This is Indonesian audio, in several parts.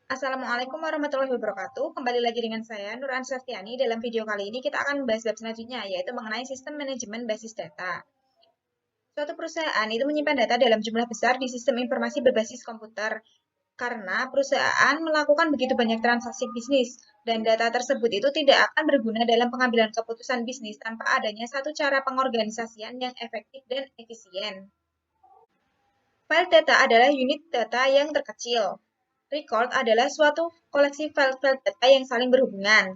Assalamualaikum warahmatullahi wabarakatuh. Kembali lagi dengan saya, Nur Ansaftiani. Dalam video kali ini kita akan membahas bab selanjutnya, yaitu mengenai sistem manajemen basis data. Suatu perusahaan itu menyimpan data dalam jumlah besar di sistem informasi berbasis komputer, karena perusahaan melakukan begitu banyak transaksi bisnis, dan data tersebut itu tidak akan berguna dalam pengambilan keputusan bisnis tanpa adanya satu cara pengorganisasian yang efektif dan efisien. File data adalah unit data yang terkecil. Record adalah suatu koleksi file-file data yang saling berhubungan.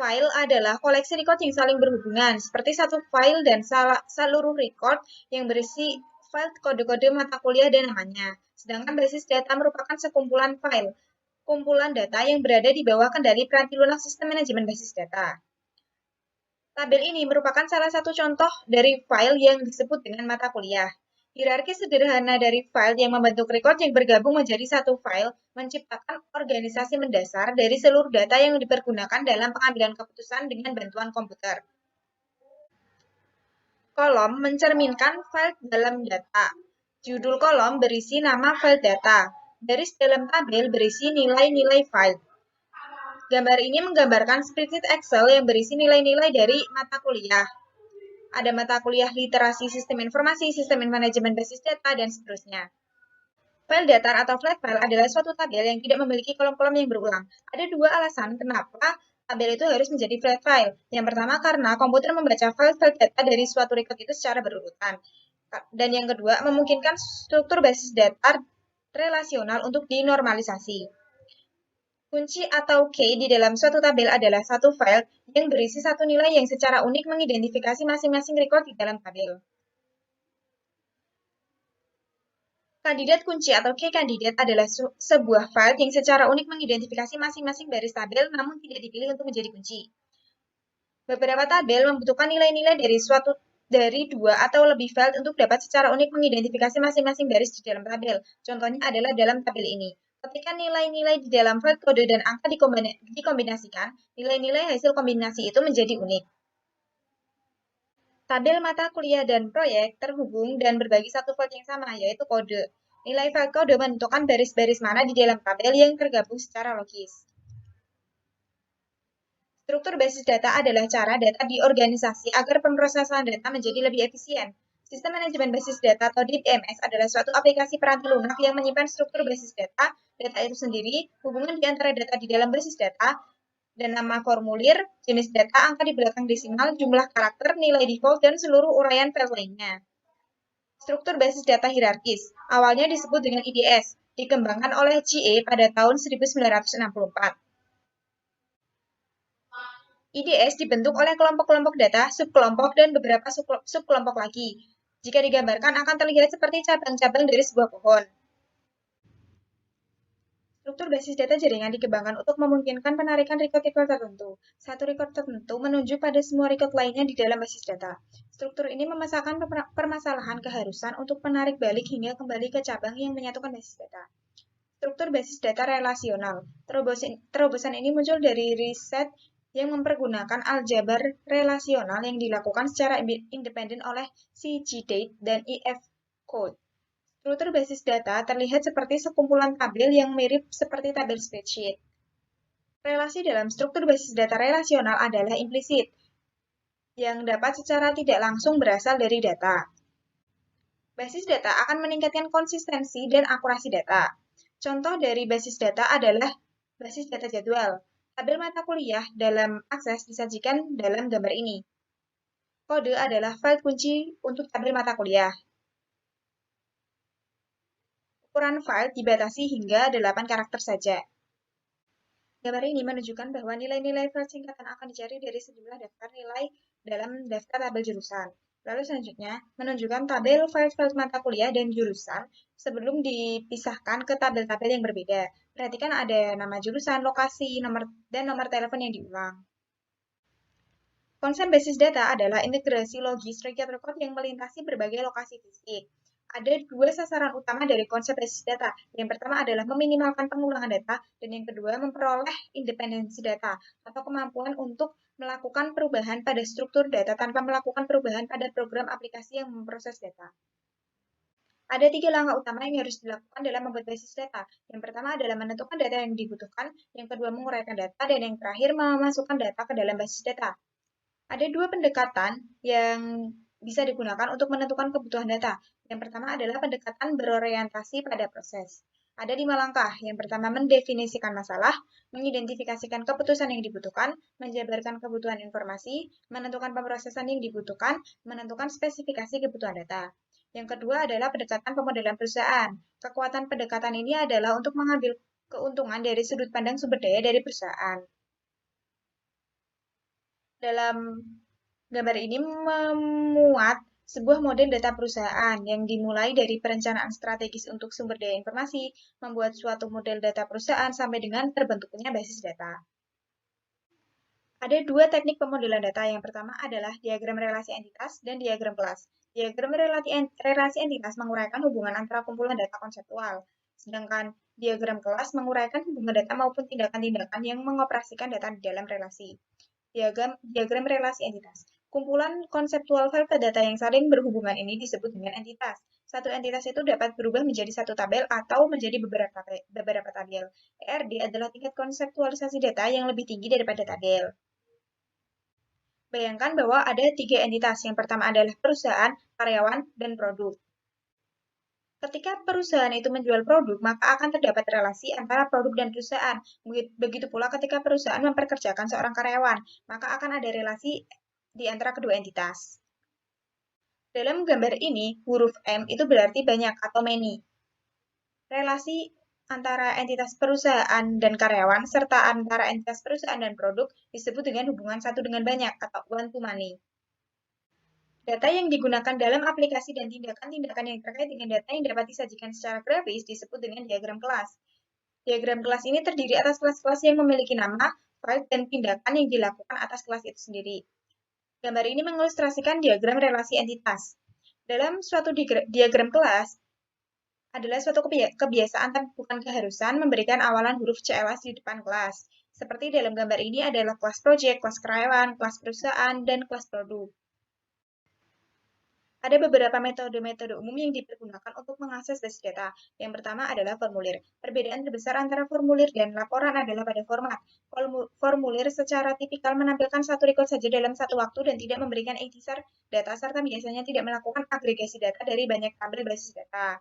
File adalah koleksi record yang saling berhubungan, seperti satu file dan seluruh record yang berisi file kode-kode mata kuliah dan namanya. Sedangkan basis data merupakan sekumpulan file, kumpulan data yang berada di bawah kendali piranti lunak sistem manajemen basis data. Tabel ini merupakan salah satu contoh dari file yang disebut dengan mata kuliah. Hierarki sederhana dari file yang membentuk record yang bergabung menjadi satu file menciptakan organisasi mendasar dari seluruh data yang dipergunakan dalam pengambilan keputusan dengan bantuan komputer. Kolom mencerminkan file dalam data. Judul kolom berisi nama file data. Baris dalam tabel berisi nilai-nilai file. Gambar ini menggambarkan spreadsheet Excel yang berisi nilai-nilai dari mata kuliah. Ada mata kuliah literasi sistem informasi, sistem manajemen basis data, dan seterusnya. File datar atau flat file adalah suatu tabel yang tidak memiliki kolom-kolom yang berulang. Ada dua alasan kenapa tabel itu harus menjadi flat file. Yang pertama karena komputer membaca file-file data dari suatu record itu secara berurutan. Dan yang kedua, memungkinkan struktur basis datar relasional untuk dinormalisasi. Kunci atau key di dalam suatu tabel adalah satu file yang berisi satu nilai yang secara unik mengidentifikasi masing-masing record di dalam tabel. Kandidat kunci atau key kandidat adalah sebuah file yang secara unik mengidentifikasi masing-masing baris tabel namun tidak dipilih untuk menjadi kunci. Beberapa tabel membutuhkan nilai-nilai dari dua atau lebih file untuk dapat secara unik mengidentifikasi masing-masing baris di dalam tabel. Contohnya adalah dalam tabel ini. Ketika nilai-nilai di dalam file kode dan angka dikombinasikan, nilai-nilai hasil kombinasi itu menjadi unik. Tabel mata kuliah dan proyek terhubung dan berbagi satu file yang sama, yaitu kode. Nilai file kode menentukan baris-baris mana di dalam tabel yang tergabung secara logis. Struktur basis data adalah cara data diorganisasi agar pemrosesan data menjadi lebih efisien. Sistem manajemen basis data atau DBMS adalah suatu aplikasi peranti lunak yang menyimpan struktur basis data itu sendiri, hubungan di antara data di dalam basis data, dan nama formulir, jenis data, angka di belakang desimal, jumlah karakter, nilai default, dan seluruh uraian file lainnya. Struktur basis data hierarkis, awalnya disebut dengan IDS, dikembangkan oleh GA pada tahun 1964. IDS dibentuk oleh kelompok-kelompok data, subkelompok, dan beberapa subkelompok lagi. Jika digambarkan akan terlihat seperti cabang-cabang dari sebuah pohon. Struktur basis data jaringan dikembangkan untuk memungkinkan penarikan record-record tertentu. Satu record tertentu menunjuk pada semua record lainnya di dalam basis data. Struktur ini memecahkan permasalahan keharusan untuk menarik balik hingga kembali ke cabang yang menyatukan basis data. Struktur basis data relasional. Terobosan ini muncul dari riset yang mempergunakan aljabar relasional yang dilakukan secara independen oleh CGDate dan EF Code. Struktur basis data terlihat seperti sekumpulan tabel yang mirip seperti tabel spreadsheet. Relasi dalam struktur basis data relasional adalah implisit, yang dapat secara tidak langsung berasal dari data. Basis data akan meningkatkan konsistensi dan akurasi data. Contoh dari basis data adalah basis data jadwal. Tabel mata kuliah dalam akses disajikan dalam gambar ini. Kode adalah file kunci untuk tabel mata kuliah. Ukuran file dibatasi hingga 8 karakter saja. Gambar ini menunjukkan bahwa nilai-nilai file singkatan akan dicari dari sejumlah daftar nilai dalam daftar tabel jurusan. Lalu selanjutnya, menunjukkan tabel file-file mata kuliah dan jurusan sebelum dipisahkan ke tabel-tabel yang berbeda. Perhatikan ada nama jurusan, lokasi, dan nomor telepon yang diulang. Konsep basis data adalah integrasi logis record-record yang melintasi berbagai lokasi fisik. Ada dua sasaran utama dari konsep basis data. Yang pertama adalah meminimalkan pengulangan data, dan yang kedua memperoleh independensi data, atau kemampuan untuk melakukan perubahan pada struktur data tanpa melakukan perubahan pada program aplikasi yang memproses data. Ada 3 langkah utama yang harus dilakukan dalam membuat basis data. Yang pertama adalah menentukan data yang dibutuhkan, yang kedua menguraikan data, dan yang terakhir memasukkan data ke dalam basis data. Ada 2 pendekatan yang bisa digunakan untuk menentukan kebutuhan data. Yang pertama adalah pendekatan berorientasi pada proses. Ada 5 langkah. Yang pertama mendefinisikan masalah, mengidentifikasikan keputusan yang dibutuhkan, menjabarkan kebutuhan informasi, menentukan pemrosesan yang dibutuhkan, menentukan spesifikasi kebutuhan data. Yang kedua adalah pendekatan pemodelan perusahaan. Kekuatan pendekatan ini adalah untuk mengambil keuntungan dari sudut pandang sumber daya dari perusahaan. Dalam gambar ini memuat sebuah model data perusahaan yang dimulai dari perencanaan strategis untuk sumber daya informasi, membuat suatu model data perusahaan sampai dengan terbentuknya basis data. Ada 2 teknik pemodelan data. Yang pertama adalah diagram relasi entitas dan diagram kelas. Diagram relasi entitas menguraikan hubungan antara kumpulan data konseptual, sedangkan diagram kelas menguraikan hubungan data maupun tindakan-tindakan yang mengoperasikan data di dalam relasi. Diagram relasi entitas. Kumpulan konseptual file data yang saling berhubungan ini disebut dengan entitas. Satu entitas itu dapat berubah menjadi satu tabel atau menjadi beberapa tabel. ERD adalah tingkat konseptualisasi data yang lebih tinggi daripada tabel. Bayangkan bahwa ada 3 entitas. Yang pertama adalah perusahaan, karyawan, dan produk. Ketika perusahaan itu menjual produk, maka akan terdapat relasi antara produk dan perusahaan. Begitu pula ketika perusahaan memperkerjakan seorang karyawan, maka akan ada relasi di antara kedua entitas. Dalam gambar ini, huruf M itu berarti banyak atau many. Relasi antara entitas perusahaan dan karyawan, serta antara entitas perusahaan dan produk disebut dengan hubungan satu dengan banyak atau one to many. Data yang digunakan dalam aplikasi dan tindakan-tindakan yang terkait dengan data yang dapat disajikan secara grafis disebut dengan diagram kelas. Diagram kelas ini terdiri atas kelas-kelas yang memiliki nama, file, dan tindakan yang dilakukan atas kelas itu sendiri. Gambar ini mengilustrasikan diagram relasi entitas. Dalam suatu diagram kelas, adalah suatu kebiasaan tapi bukan keharusan memberikan awalan huruf CLS di depan kelas. Seperti dalam gambar ini adalah kelas project, kelas karyawan, kelas perusahaan, dan kelas produk. Ada beberapa metode-metode umum yang dipergunakan untuk mengakses basis data. Yang pertama adalah formulir. Perbedaan terbesar antara formulir dan laporan adalah pada format. Formulir secara tipikal menampilkan satu record saja dalam satu waktu dan tidak memberikan intisar data serta biasanya tidak melakukan agregasi data dari banyak tabel basis data.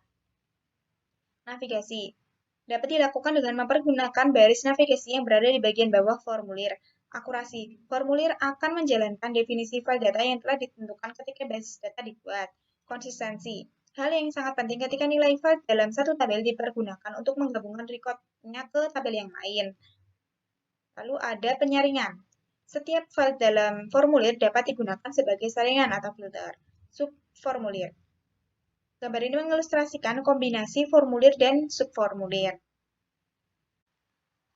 Navigasi dapat dilakukan dengan mempergunakan baris navigasi yang berada di bagian bawah formulir. Akurasi. Formulir akan menjalankan definisi file data yang telah ditentukan ketika basis data dibuat. Konsistensi. Hal yang sangat penting ketika nilai file dalam satu tabel dipergunakan untuk menggabungkan record-nya ke tabel yang lain. Lalu ada penyaringan. Setiap file dalam formulir dapat digunakan sebagai saringan atau filter. Subformulir. Gambar ini mengilustrasikan kombinasi formulir dan subformulir.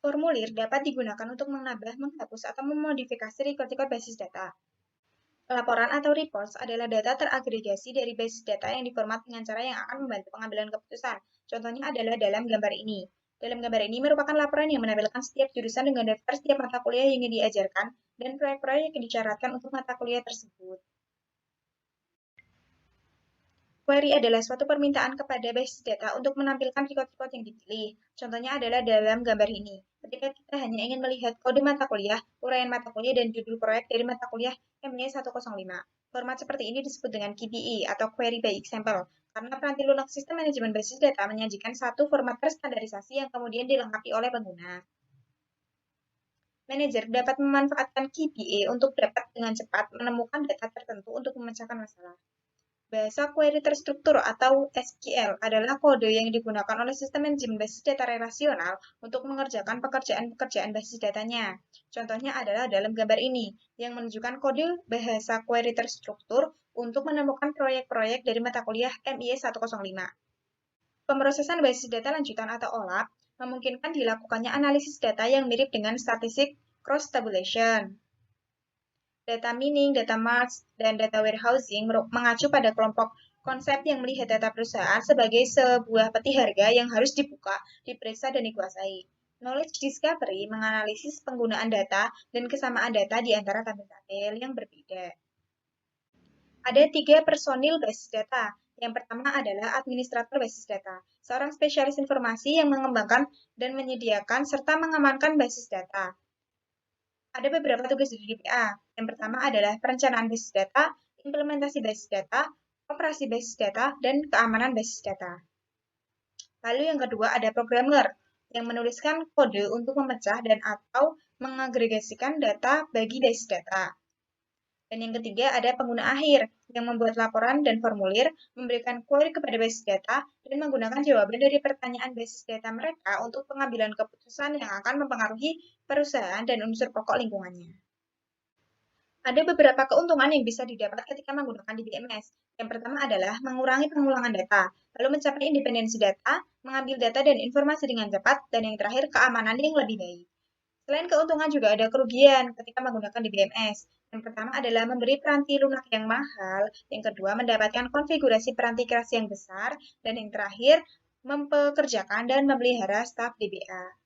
Formulir dapat digunakan untuk menambah, menghapus, atau memodifikasi record-record basis data. Laporan atau reports adalah data teragregasi dari basis data yang diformat dengan cara yang akan membantu pengambilan keputusan. Contohnya adalah dalam gambar ini. Dalam gambar ini merupakan laporan yang menampilkan setiap jurusan dengan daftar setiap mata kuliah yang diajarkan dan proyek-proyek yang disyaratkan untuk mata kuliah tersebut. Query adalah suatu permintaan kepada basis data untuk menampilkan record-record yang dipilih. Contohnya adalah dalam gambar ini. Ketika kita hanya ingin melihat kode mata kuliah, uraian mata kuliah, dan judul proyek dari mata kuliah MY 105. Format seperti ini disebut dengan QBE atau Query by Example, karena peranti lunak sistem manajemen basis data menyajikan satu format terstandarisasi yang kemudian dilengkapi oleh pengguna. Manajer dapat memanfaatkan QBE untuk dapat dengan cepat menemukan data tertentu untuk memecahkan masalah. Bahasa query terstruktur atau SQL adalah kode yang digunakan oleh sistem manajemen basis data relasional untuk mengerjakan pekerjaan-pekerjaan basis datanya. Contohnya adalah dalam gambar ini, yang menunjukkan kode bahasa query terstruktur untuk menemukan proyek-proyek dari mata kuliah MY 105. Pemrosesan basis data lanjutan atau OLAP memungkinkan dilakukannya analisis data yang mirip dengan statistik cross-tabulation. Data mining, data marts, dan data warehousing mengacu pada kelompok konsep yang melihat data perusahaan sebagai sebuah peti harga yang harus dibuka, diperiksa, dan dikuasai. Knowledge discovery menganalisis penggunaan data dan kesamaan data di antara tabel-tabel yang berbeda. Ada 3 personil basis data. Yang pertama adalah administrator basis data, seorang spesialis informasi yang mengembangkan dan menyediakan serta mengamankan basis data. Ada beberapa tugas di DBA. Yang pertama adalah perencanaan basis data, implementasi basis data, operasi basis data, dan keamanan basis data. Lalu yang kedua ada programmer yang menuliskan kode untuk memecah dan atau mengagregasikan data bagi basis data. Dan yang ketiga ada pengguna akhir yang membuat laporan dan formulir, memberikan query kepada basis data, dan menggunakan jawaban dari pertanyaan basis data mereka untuk pengambilan keputusan yang akan mempengaruhi perusahaan dan unsur pokok lingkungannya. Ada beberapa keuntungan yang bisa didapat ketika menggunakan DBMS. Yang pertama adalah mengurangi pengulangan data, lalu mencapai independensi data, mengambil data dan informasi dengan cepat, dan yang terakhir keamanan yang lebih baik. Selain keuntungan juga ada kerugian ketika menggunakan DBMS. Yang pertama adalah memberi peranti lunak yang mahal, yang kedua mendapatkan konfigurasi peranti keras yang besar, dan yang terakhir mempekerjakan dan memelihara staf DBA.